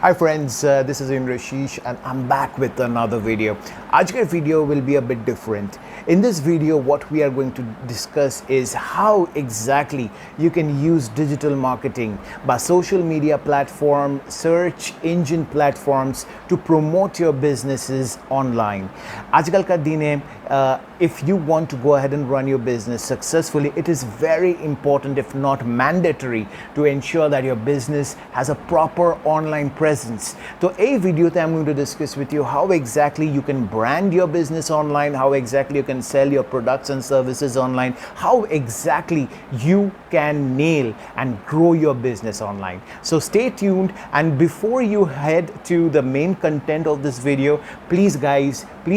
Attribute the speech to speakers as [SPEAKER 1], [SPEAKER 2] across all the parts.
[SPEAKER 1] Hi friends, this is Indrashish and I'm back with another video. Today's video will be a bit different. In this video, what we are going to discuss is how exactly you can use digital marketing by social media platform, search engine platforms to promote your businesses online. Aajkalkar dine, if you want to go ahead and run your business successfully, it is very important, if not mandatory, to ensure that your business has a proper online presence. So in video I'm going to discuss with you how exactly you can brand your business online, how exactly you can sell your products and services online, how exactly you can nail and grow your business online. So stay tuned, and before you head to the main content of this video, please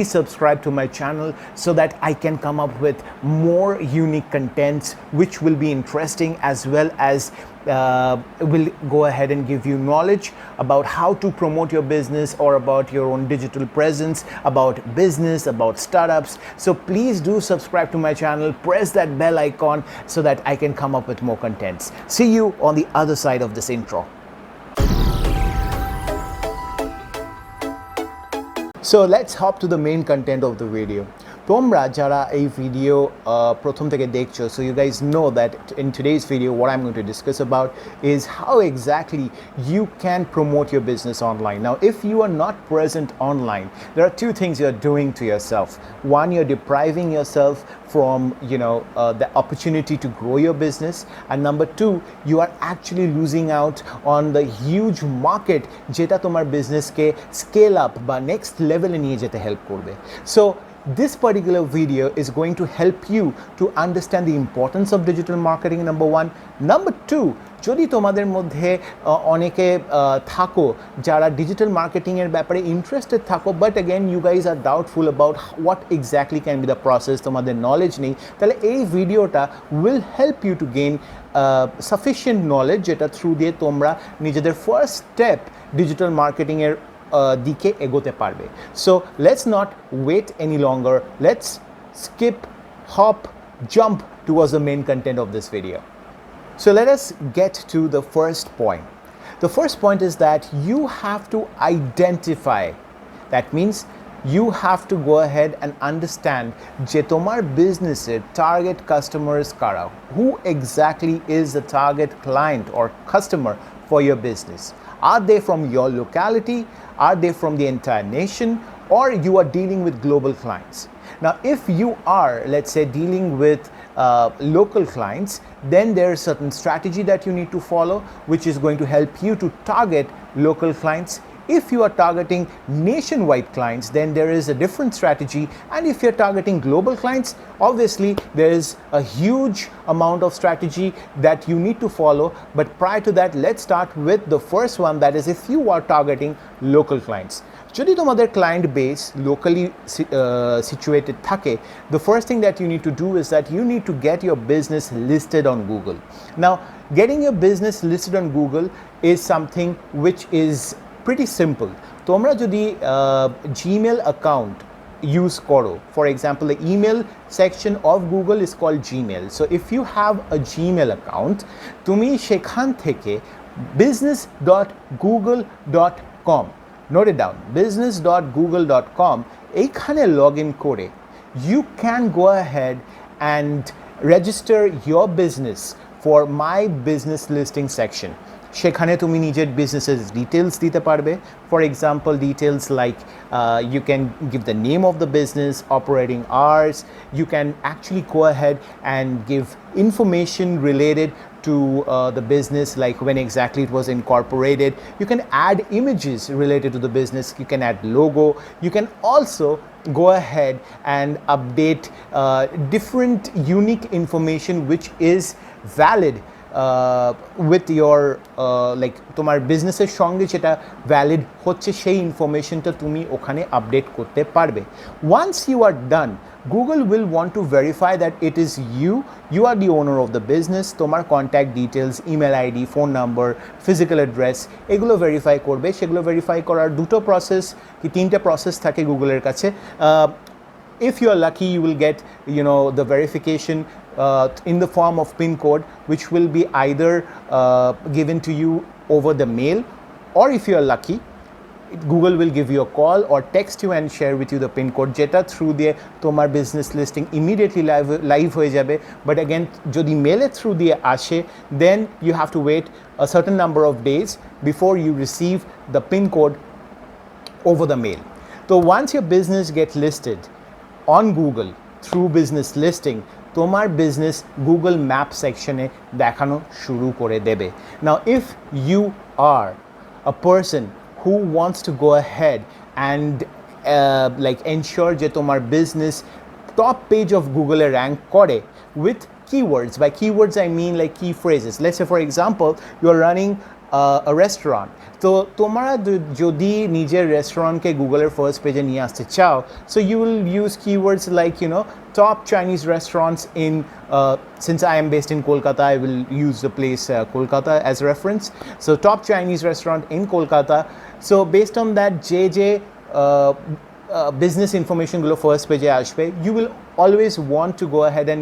[SPEAKER 1] subscribe to my channel so that I can come up with more unique contents which will be interesting, as well as will go ahead and give you knowledge about how to promote your business or about your own digital presence, about business, about startups. So please do subscribe to my channel, press that bell icon so that I can come up with more contents. See you on the other side of this intro. So let's hop to the main content of the video. তোমরা যারা এই video প্রথম থেকে দেখছো, so you guys know that in today's video what I'm going to discuss about is how exactly you can promote your business online. Now, if you are not present online, there are two things you're doing to yourself. One, you're depriving yourself from the opportunity to grow your business, and number two, you are actually losing out on the huge market যেটা তোমার বিজনেসকে scale up বা next লেভেলে নিয়ে যেতে help করবে. So this particular video is going to help you to understand the importance of digital marketing, number one. Number two, যদি তোমাদের মধ্যে অনেকে থাকো যারা ডিজিটাল মার্কেটিংয়ের ব্যাপারে ইন্টারেস্টেড থাকো, but again you guys are doubtful about what exactly can be the process, তোমাদের নলেজ নেই, তাহলে এই ভিডিওটা will help you to gain sufficient knowledge, যেটা থ্রু দিয়ে তোমরা নিজেদের ফার্স্ট স্টেপ ডিজিটাল মার্কেটিংয়ের দিকে এগোতে পারবে. So let's not wait any longer. Let's skip, hop, jump towards the main content of this video. So let us get to the first point. The first point is that you have to identify. That means you have to go ahead and understand যে তোমার business-এর target customers কারা. Who exactly is the target client or customer for your business? Are they from your locality? Are they from the entire nation? Or you are dealing with global clients? Now, if you are, let's say, dealing with local clients, then there is certain strategy that you need to follow, which is going to help you to target local clients. If you are targeting nationwide clients, then there is a different strategy. And if you're targeting global clients, obviously there is a huge amount of strategy that you need to follow. But prior to that, let's start with the first one, that is if you are targeting local clients. যদি তোমাদের client base locally situated থাকে, the first thing that you need to do is that you need to get your business listed on Google. Now, getting your business listed on Google is something which is pretty simple. তোমরা যদি Gmail account use করো, for example, the email section of Google is called Gmail. So if you have a Gmail account, তুমি সেখান থেকে business.google.com, note it down, business.google.com, এইখানে log in করে you can go ahead and register your business for my business listing section. সেখানে তুমি নিজের বিজনেসের details দিতে পারবে. For example, details like you can give the name of the business, operating hours. You can actually go ahead and give information related to the business, like when exactly it was incorporated. You can add images related to the business. You can add logo. You can also go ahead and update different unique information which is valid with your like তোমার বিজনেসের সঙ্গে যেটা valid হচ্ছে সেই ইনফরমেশনটা তুমি ওখানে update করতে পারবে. Once you are done, Google will want to verify that it is you are the owner of the business. তোমার contact details, email ID, phone number, physical address, এগুলো ভেরিফাই করবে. সেগুলো ভেরিফাই করার দুটো প্রসেস কি তিনটে প্রসেস থাকে গুগলের কাছে. If you are lucky, you will get the verification in the form of PIN code, which will be either given to you over the mail or if you are lucky, Google will give you a call or text you and share with you the pin code যেটা through দিয়ে তোমার business listing immediately live হয়ে যাবে. But again যদি মেলের through দিয়ে আসে, then you have to wait a certain number of days before you receive the pin code over the mail. So once your business gets listed on Google through business listing, তোমার business Google Map সেকশনে দেখানো শুরু করে দেবে. Now if you are a person who wants to go ahead and like ensure যে তোমার business top page of Google rank করে with keywords. By keywords I mean like key phrases. Let's say for example you are running a restaurant. তো তোমরা যদি নিজের রেস্টুরেন্টকে গুগলের first পেজে নিয়ে আসতে চাও, so you will use keywords like top Chinese restaurants in since I am based in Kolkata, I will use the place Kolkata as reference. So top Chinese restaurant in Kolkata. So based on that JJ business information গুলো first পেজে আসবে, you will always want to go ahead and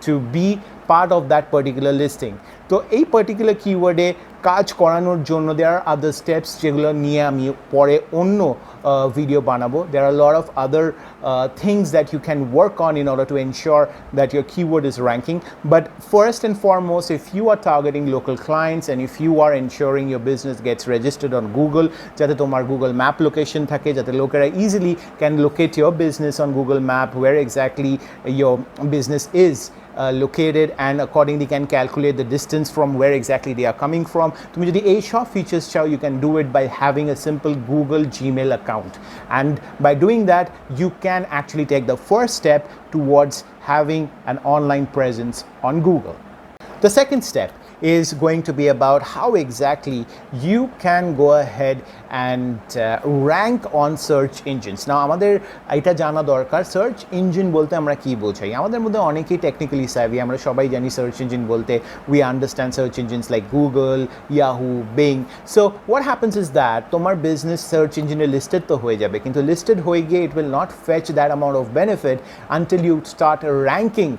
[SPEAKER 1] to be part of that particular listing. তো এই particular keyword-এ কাজ করানোর জন্য there are other steps যেগুলো নিয়ে আমি পরে অন্য ভিডিও বানাবো. There are a lot of other things that you can work on in order to ensure that your keyword is ranking. But first and foremost, if you are targeting local clients and if you are ensuring your business gets registered on Google, যাতে তোমার Google Map location থাকে, যাতে লোকেরা easily can locate your business on Google Map where exactly your business is located, and accordingly can calculate the distance from where exactly they are coming from. তুমি যদি এই সব features চাও, you can do it by having a simple Google Gmail account, and by doing that you can actually take the first step towards having an online presence on Google. The second step is going to be about how exactly you can go ahead and rank on search engines. Now আমাদের এটা জানা দরকার search engine বলতে আমরা কি বোঝাই. আমাদের মধ্যে অনেকেই technically savvy, আমরা সবাই জানি search engine বলতে we understand search engines like Google, Yahoo, Bing. So what happens is that তোমার business search engine listed তো হয়ে যাবে, কিন্তু listed হয়ে গিয়ে it will not fetch that amount of benefit until you start ranking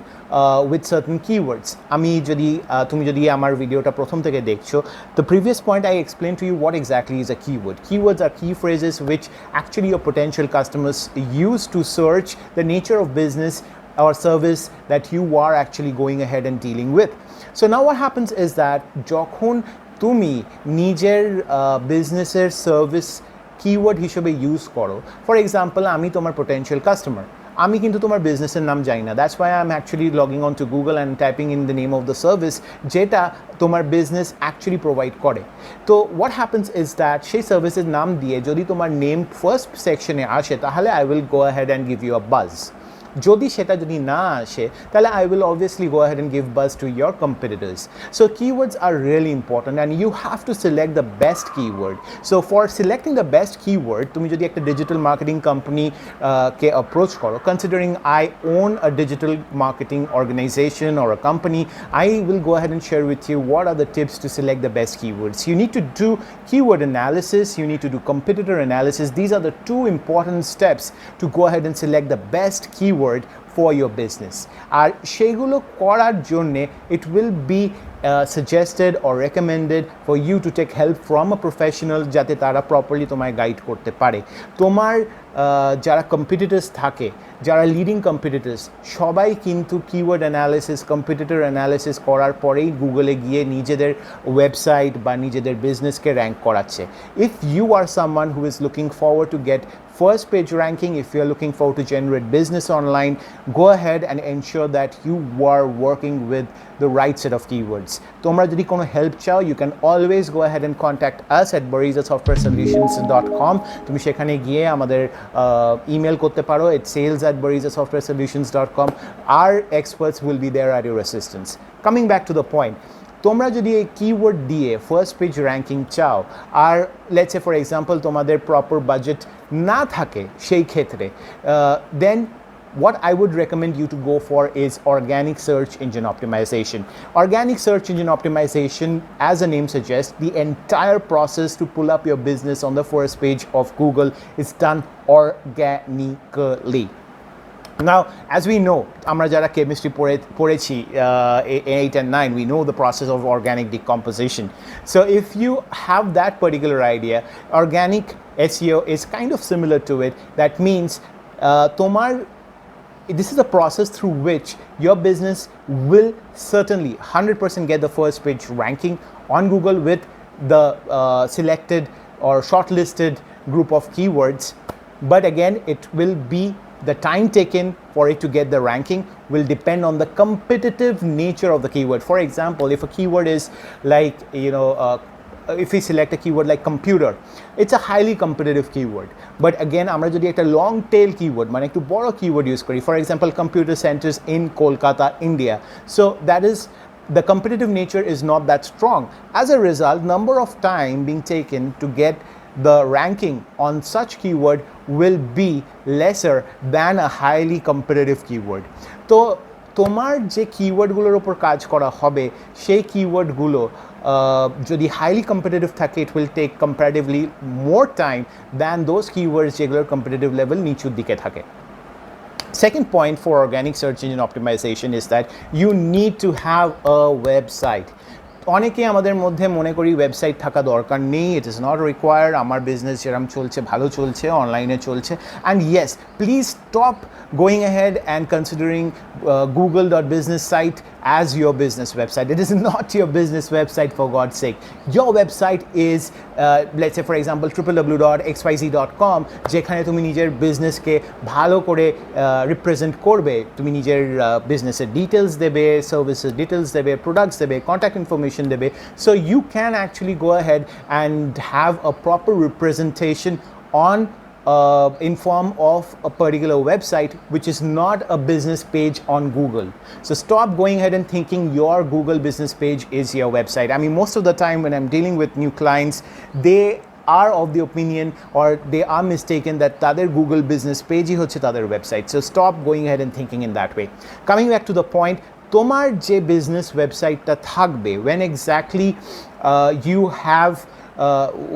[SPEAKER 1] with certain keywords. আমি যদি তুমি যদি আমার ভিডিওটা প্রথম থেকে দেখছো, the previous point I explained to you what exactly is a keyword. Keywords are key phrases which actually your potential customers use to search the nature of business or service that you are actually going ahead and dealing with. So now what happens is that যখন তুমি নিজের বিজনেসের service keyword হিসেবে use করো, for example আমি তোমার potential customer, আমি কিন্তু তোমার বিজনেসের নাম জানি না, that's why I am actually logging on two Google and typing in the name of the service যেটা তোমার বিজনেস অ্যাকচুয়ালি প্রোভাইড করে. তো হোয়াট হ্যাপেন্স ইজ দ্যাট সেই সার্ভিসের নাম দিয়ে যদি তোমার নেম ফার্স্ট সেকশনে আসে, তাহলে I will go ahead and give you a buzz. যদি সেটা যদি না আসে, তাহলে I will obviously go ahead and give buzz to your competitors. So keywords are really important and you have to select the best keyword. So for selecting the best keyword, তুমি যদি একটা digital marketing company কে approach করো, considering I own a digital marketing organization or a company, I will go ahead and share with you what are the tips to select the best keywords. You need to do keyword analysis, you need to do competitor analysis. These are the two important steps to go ahead and select the best keyword for your business. আর সেগুলো করার জন্যে it will be suggested or recommended for you to take help from a professional যাতে তারা properly তোমায় guide করতে পারে. তোমার যারা কম্পিটিটর্স থাকে, যারা লিডিং কম্পিটিটর্স, সবাই কিন্তু কিওয়ার্ড অ্যানালিসিস, কম্পিটিটর অ্যানালিসিস করার পরেই গুগলে গিয়ে নিজেদের ওয়েবসাইট বা নিজেদের বিজনেসকে র্যাঙ্ক করাচ্ছে. If you are someone who is looking forward to get first page ranking, if you're looking forward to generate business online, go ahead and ensure that you are working with the right set of keywords. তোমরা যদি কোনো help চাও, you can always go ahead and contact us at barizasoftwaresolutions.com. তুমি সেখানে গিয়ে আমাদের email করতে পারো at sales@barizasoftwaresolutions.com. Our experts will be there at your assistance. Coming back to the point, তোমরা যদি এই কিওয়ার্ড দিয়ে ফার্স্ট পেজ র্যাঙ্কিং চাও আর লেটস সে ফর এক্সাম্পল তোমাদের প্রপার বাজেট না থাকে সেই ক্ষেত্রে, দেন what I would recommend you to go for is organic search engine optimization. Organic search engine optimization, as the name suggests, the entire process to pull up your business on the first page of Google is done organically. Now, as we know, আমরা যারা chemistry পড়েছি 8 and 9, we know the process of organic decomposition. So if you have that particular idea, organic SEO is kind of similar to it. That means this is a process through which your business will certainly 100% get the first page ranking on Google with the selected or shortlisted group of keywords. But again, it will be the time taken for it to get the ranking will depend on the competitive nature of the keyword. For example, if a keyword is like, if we select a keyword like computer, it's a highly competitive keyword. But again, আমরা যদি একটা long tail keyword মানে একটু বড় keyword use করি, for example, computer centers in Kolkata, India. So that is, the competitive nature is not that strong. As a result, number of time being taken to get the ranking on such keyword will be lesser than a highly competitive keyword. তো তোমার যে কিওয়ার্ডগুলোর উপর কাজ করা হবে সেই কিওয়ার্ডগুলো যদি highly competitive থাকে, it will take comparatively more time than those keywords যেগুলোর কম্পিটিটিভ লেভেল নিচুর দিকে থাকে। Second point for organic search engine optimization is that you need to have a website. অনেকে আমাদের মধ্যে মনে করি ওয়েবসাইট থাকা দরকার নেই, ইট ইজ নট রিকোয়ার্ড, আমার বিজনেস যেরকম চলছে ভালো চলছে, অনলাইনে চলছে। And yes, please stop going ahead and considering google.business site as your business website. It is not your business website, for God's sake. Your website is let's say for example www.xyz.com, যেখানে তুমি নিজের বিজনেসকে ভালো করে represent করবে, তুমি নিজের বিজনেসের details দেবে, সার্ভিসের ডিটেলস দেবে, প্রোডাক্টস দেবে, কন্ট্যাক্ট ইনফরমেশন দেবে, so you can actually go ahead and have a proper representation on in form of a particular website which is not a business page on Google. So stop going ahead and thinking your Google business page is your website. I mean, most of the time when I'm dealing with new clients, they are of the opinion or they are mistaken that tader Google business page hi hocche tader website. So stop going ahead and thinking in that way. Coming back to the point, tomar je business website ta thakbe, when exactly you have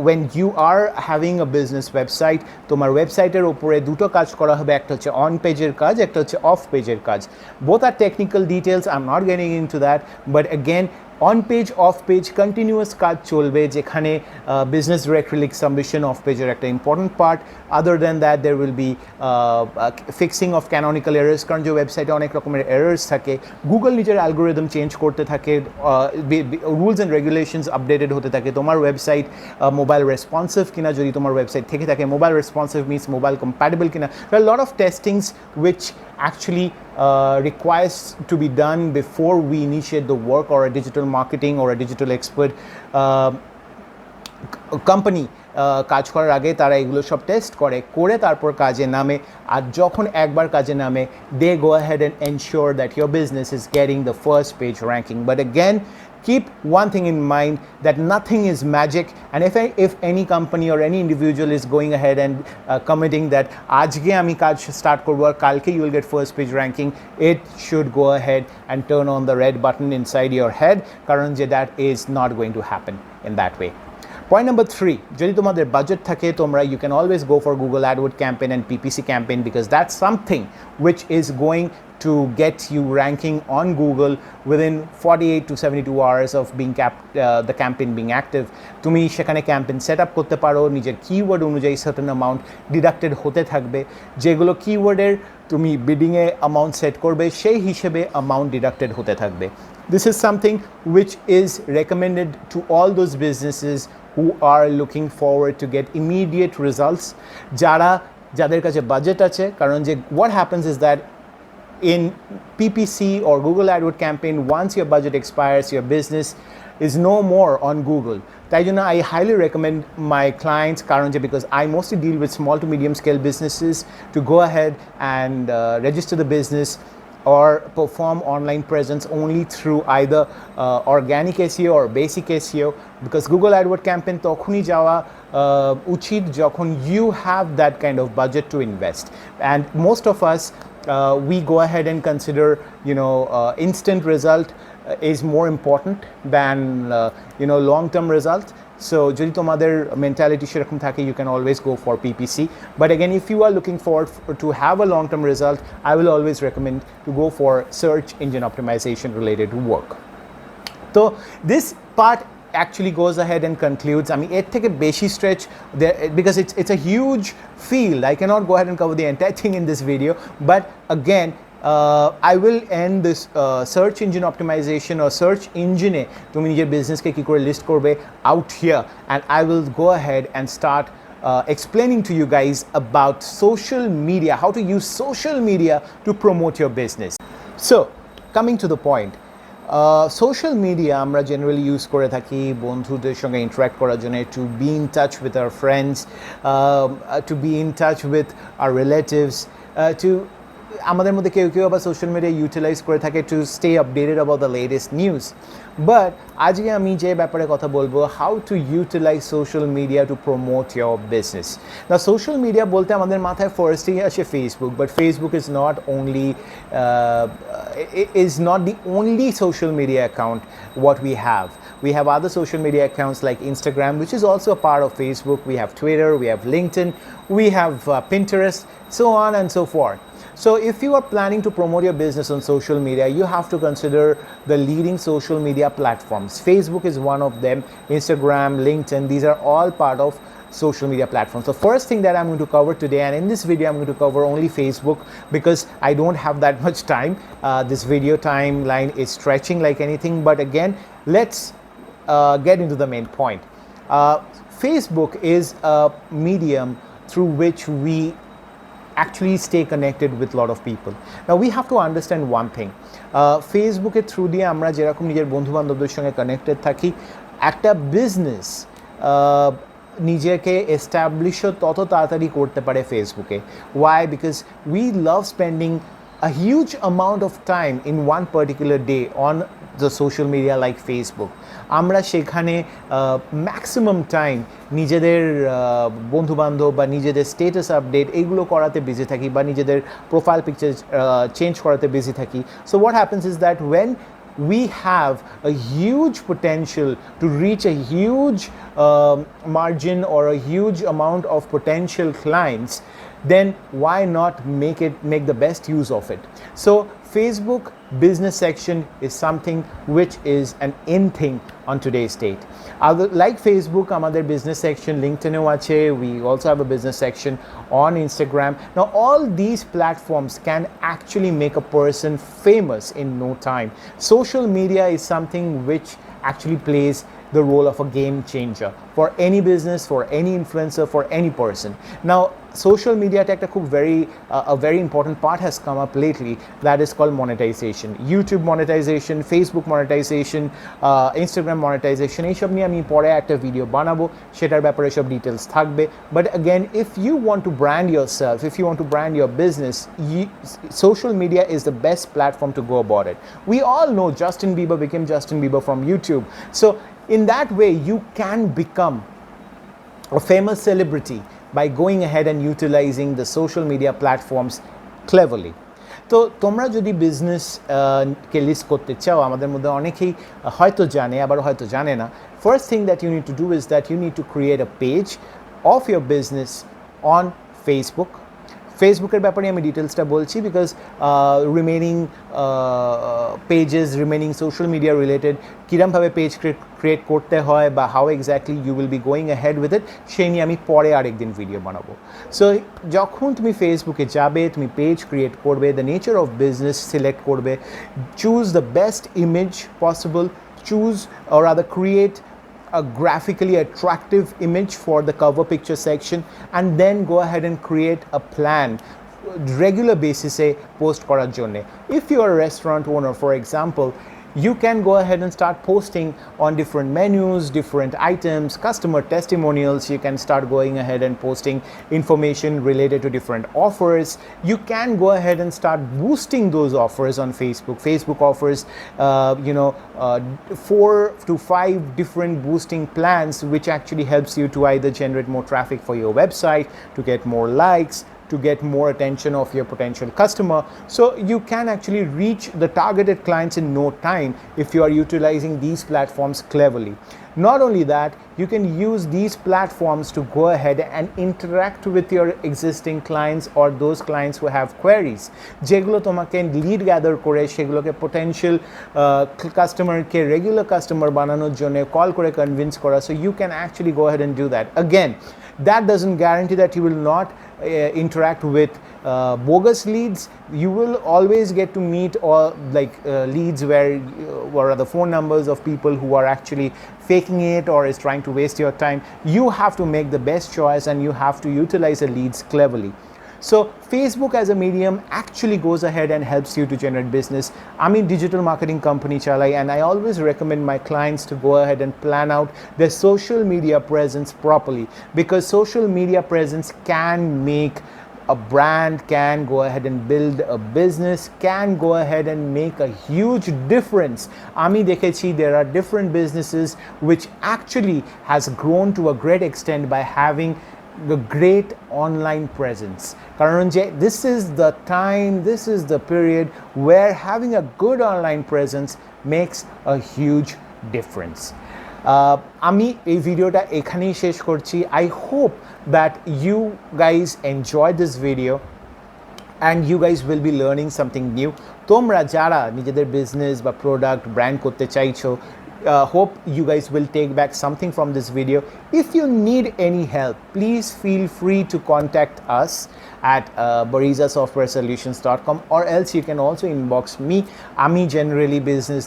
[SPEAKER 1] when you are having a business website, তোমার ওয়েবসাইটের উপরে দুটো কাজ করা হবে, একটা হচ্ছে on পেজের কাজ, একটা হচ্ছে অফ পেজের কাজ। Both are technical details, I'm not getting into that, but again, on page off page continuous কাজ চলবে, যেখানে business directory link submission off পেজের একটা important part. Other than that, there will be fixing of canonical errors, কারণ যে ওয়েবসাইটে অনেক রকমের errors থাকে, গুগল নিজের অ্যালগোরিদম চেঞ্জ করতে থাকে, রুলস অ্যান্ড রেগুলেশনস আপডেটেড হতে থাকে, তোমার ওয়েবসাইট মোবাইল রেসপন্সিভ কিনা, যদি তোমার ওয়েবসাইট থেকে থাকে mobile responsive means mobile compatible কিনা। There are a lot of testings which actually requires to be done before we initiate the work, or a digital marketing or a digital expert company কাজ করার আগে তারা এগুলো সব test করে তারপর কাজে নামে। আর যখন একবার কাজে নামে, they go ahead and ensure that your business is getting the first page ranking. But again, keep one thing in mind, that nothing is magic, and if any company or any individual is going ahead and committing that ajke ami kaj start korbo ar kalke you will get first page ranking, it should go ahead and turn on the red button inside your head, karon je that is not going to happen in that way. Point number 3, যদি তোমাদের budget থাকে, তোমরা you can always go for Google AdWords campaign and PPC campaign, because that's something which is going to get you ranking on Google within 48 to 72 hours of being the campaign being active. তুমি সেখানে campaign set up করতে পারো, নিজের keyword অনুযায়ী certain amount deducted হতে থাকবে, যেগুলো কিওয়ার্ডের তুমি বিডিংয়ে অ্যামাউন্ট সেট করবে সেই হিসেবে অ্যামাউন্ট ডিডাক্টেড হতে থাকবে। This is something which is recommended to all those businesses who are looking forward to get immediate results, যাদের কাছে বাজেট আছে। কারণ যে what happens is that in PPC or Google AdWords campaign, once your budget expires, your business is no more on Google. তাই জন্য I highly recommend my clients, কারণ যে because I mostly deal with small to medium scale businesses, to go ahead and register the business or perform online presence only through either organic SEO or basic SEO, because Google AdWords campaign তখনই যাওয়া উচিত যখন you have that kind of budget to invest. And most of us we go ahead and consider instant result is more important than long-term result. So যদি তোমাদের mentality সেরকম থাকে, you can always go for PPC. But again, if you are looking forward to have a long-term result, I will always recommend to go for search engine optimization related work. So this part actually goes ahead and concludes. I mean, it take a beshi stretch there because it's a huge field. I cannot go ahead and cover the entire thing in this video, but again, I will end this search engine optimization or search engine তুমি নিজের বিজনেসকে কি করে list করবে out here, and I will go ahead and start explaining to you guys about social media, how to use social media to promote your business. So coming to the point, social media আমরা generally use করে থাকি বন্ধুদের সঙ্গে interact করার জন্য, to be in touch with our friends, to be in touch with our relatives, to আমাদের মধ্যে কেউ কেউ আবার সোশ্যাল মিডিয়া ইউটিলাইজ করে থাকে to stay updated about the latest news. But আজকে আমি যে ব্যাপারে কথা বলবো, how to utilize social media to promote your business. না, সোশ্যাল মিডিয়া বলতে আমাদের মাথায় ফার্স্টেই আসে Facebook, but Facebook is not only the only social media account what we have. We have other social media accounts like Instagram, which is also a part of Facebook. We have Twitter, we have LinkedIn, we have Pinterest, so on and so forth. So if you are planning to promote your business on social media, you have to consider the leading social media platforms. Facebook is one of them, Instagram, LinkedIn, these are all part of social media platforms. The first thing that I'm going to cover today, and in this video I'm going to cover only Facebook because I don't have that much time. This video timeline is stretching like anything, but again, let's get into the main point. Facebook is a medium through which we actually stay connected with a lot of people. Now we have to understand one thing. Facebook এর through দিয়ে আমরা যেরকম নিজের বন্ধু বান্ধবদের সঙ্গে connected থাকি, একটা বিজনেস নিজেকে এস্টাবলিশও তত তাড়াতাড়ি করতে পারে ফেসবুকে। Why? Because we love spending a huge amount of time in one particular day on the social media like Facebook. আমরা সেখানে ম্যাক্সিমাম টাইম নিজেদের বন্ধুবান্ধব বা নিজেদের স্টেটাস আপডেট এইগুলো করাতে বিজি থাকি, বা নিজেদের প্রোফাইল পিকচার চেঞ্জ করাতে বিজি থাকি। So what happens is that when we have a huge potential to reach a huge margin or a huge amount of potential clients, then why not make the best use of it? So Facebook business section is something which is an in thing on today's date. Like Facebook, আমাদের business section LinkedIn এও আছে, we also have a business section on Instagram. Now all these platforms can actually make a person famous in no time. Social media is something which actually plays the role of a game changer for any business, for any influencer, for any person. Now social media a very important part has come up lately, that is called monetization. YouTube monetization, Facebook monetization, Instagram monetization, এইসব নিয়ে আমি পরে একটা video বানাবো, সেটার ব্যাপারে সব details থাকবে। But again, if you want to brand yourself, if you want to brand your business, social media is the best platform to go about it. We all know Justin Bieber became Justin Bieber from YouTube. So in that way you can become a famous celebrity by going ahead and utilizing the social media platforms cleverly. তো তোমরা যদি business কে list করতে চাও, আমাদের মধ্যে অনেকেই হয়তো জানে আবার হয়তো জানে না, first thing that you need to do is that you need to create a page of your business on Facebook. ফেসবুকের ব্যাপারে আমি ডিটেলসটা বলছি because remaining pages, remaining social media related কীরমভাবে পেজ ক্রিয়েট করতে হয় বা how exactly you will be going ahead with it, সেই নিয়ে আমি পরে আরেকদিন ভিডিও বানাবো। সো যখন তুমি ফেসবুকে যাবে, তুমি পেজ ক্রিয়েট করবে, the nature of business select করবে, choose the best image possible, choose or rather create a graphically attractive image for the cover picture section, and then go ahead and create a plan regular basis post korar jonne. If you are a restaurant owner, for example, you can go ahead and start posting on different menus, different items, customer testimonials. You can start going ahead and posting information related to different offers. You can go ahead and start boosting those offers on Facebook. Facebook offers 4 to 5 different boosting plans, which actually helps you to either generate more traffic for your website, to get more likes, to get more attention of your potential customer. So you can actually reach the targeted clients in no time if you are utilizing these platforms cleverly. Not only that, you can use these platforms to go ahead and interact with your existing clients or those clients who have queries. যেগুলো তোমাকে lead gather করে সেগুলোকে potential কাস্টমারকে regular customer বানানোর জন্য call করে convince করা. So you can actually go ahead and do that. Again, that doesn't guarantee that you will not interact with bogus leads. You will always get to meet all leads where what are the phone numbers of people who are actually faking it or is trying to waste your time. You have to make the best choice and you have to utilize the leads cleverly. So Facebook as a medium actually goes ahead and helps you to generate business. I'm a digital marketing company chalai, and I always recommend my clients to go ahead and plan out their social media presence properly, because social media presence can make a brand, can go ahead and build a business, can go ahead and make a huge difference. Ami dekhechi there are different businesses which actually has grown to a great extent by having the great online presence. Karan je, this is the time, this is the period where having a good online presence makes a huge difference. আমি এই ভিডিওটা এখানেই শেষ করছি. I hope that you guys enjoyed this video and you guys will be learning something new. তোমরা যারা নিজেদের business বা প্রোডাক্ট ব্র্যান্ড করতে চাইছো, hope you guys will take back something from this video. If you need any help, please feel free to contact us at barizasoftwaresolutions.com, or else you can also inbox me. Ami generally business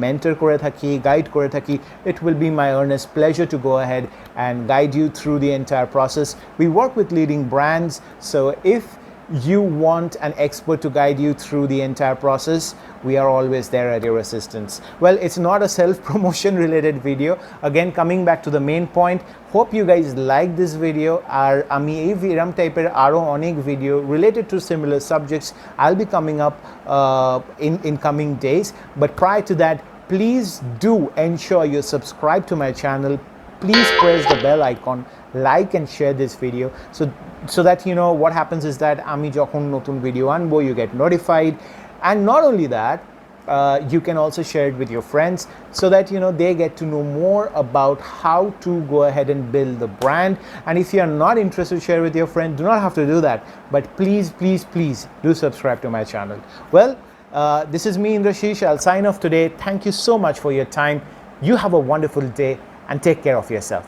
[SPEAKER 1] mentor kore thaki, guide kore thaki. It will be my earnest pleasure to go ahead and guide you through the entire process. We work with leading brands, so if you want an expert to guide you through the entire process, we are always there at your assistance. Well, it's not a self-promotion related video. Again, coming back to the main point, hope you guys like this video. Ami ei viram type er aro onek video related to similar subjects I'll be coming up in coming days. But prior to that, please do ensure you subscribe to my channel. Please press the bell icon, like and share this video so that you know what happens is that ami jokhon notun video anbo you get notified. And not only that, you can also share it with your friends so that you know they get to know more about how to go ahead and build the brand. And if you are not interested to share with your friend, do not have to do that, but please do subscribe to my channel. Well, this is me, Indrashish. I'll sign off today. Thank you so much for your time. You have a wonderful day and take care of yourself.